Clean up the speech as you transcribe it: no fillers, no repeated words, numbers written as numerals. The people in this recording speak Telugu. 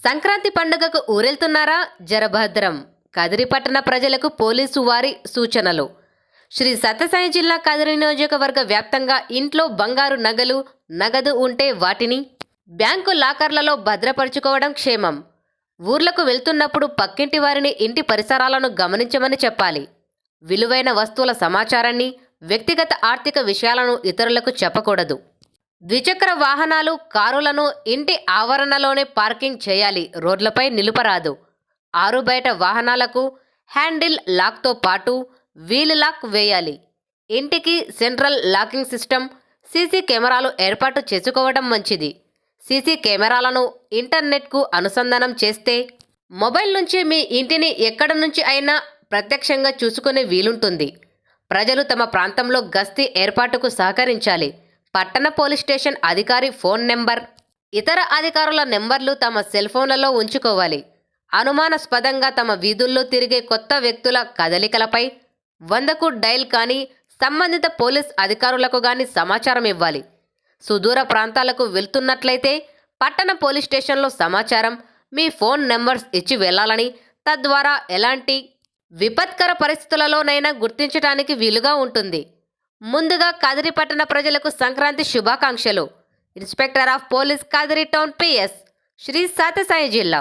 సంక్రాంతి పండుగకు ఊరెళ్తున్నారా? జరభద్రం. కదిరి పట్టణ ప్రజలకు పోలీసు వారి సూచనలు. శ్రీ సత్యసాయి జిల్లా కదిరి నియోజకవర్గ వ్యాప్తంగా ఇంట్లో బంగారు నగలు, నగదు ఉంటే వాటిని బ్యాంకు లాకర్లలో భద్రపరుచుకోవడం క్షేమం. ఊర్లకు వెళ్తున్నప్పుడు పక్కింటి వారిని, ఇంటి పరిసరాలను గమనించమని చెప్పాలి. విలువైన వస్తువుల సమాచారాన్ని, వ్యక్తిగత ఆర్థిక విషయాలను ఇతరులకు చెప్పకూడదు. ద్విచక్ర వాహనాలు, కారులను ఇంటి ఆవరణలోనే పార్కింగ్ చేయాలి. రోడ్లపై నిలుపరాదు. ఆరు బయట వాహనాలకు హ్యాండిల్ లాక్తో పాటు వీల్ లాక్ వేయాలి. ఇంటికి సెంట్రల్ లాకింగ్ సిస్టమ్, సీసీ కెమెరాలు ఏర్పాటు చేసుకోవడం మంచిది. సీసీ కెమెరాలను ఇంటర్నెట్కు అనుసంధానం చేస్తే మొబైల్ నుంచి మీ ఇంటిని ఎక్కడి నుంచి అయినా ప్రత్యక్షంగా చూసుకునే వీలుంటుంది. ప్రజలు తమ ప్రాంతంలో గస్తీ ఏర్పాటుకు సహకరించాలి. పట్టణ పోలీస్ స్టేషన్ అధికారి ఫోన్ నెంబర్, ఇతర అధికారుల నెంబర్లు తమ సెల్ ఫోన్లలో ఉంచుకోవాలి. అనుమానాస్పదంగా తమ వీధుల్లో తిరిగే కొత్త వ్యక్తుల కదలికలపై 100కు డైల్ కానీ, సంబంధిత పోలీస్ అధికారులకు కానీ సమాచారం ఇవ్వాలి. సుదూర ప్రాంతాలకు వెళ్తున్నట్లయితే పట్టణ పోలీస్ స్టేషన్లో సమాచారం, మీ ఫోన్ నెంబర్స్ ఇచ్చి వెళ్ళాలని, తద్వారా ఎలాంటి విపత్కర పరిస్థితులలోనైనా గుర్తించడానికి వీలుగా ఉంటుంది. ముందుగా కదిరి పట్టణ ప్రజలకు సంక్రాంతి శుభాకాంక్షలు. Inspector of police, Kadiri town, PS, Sri Sathya Sai జిల్లా.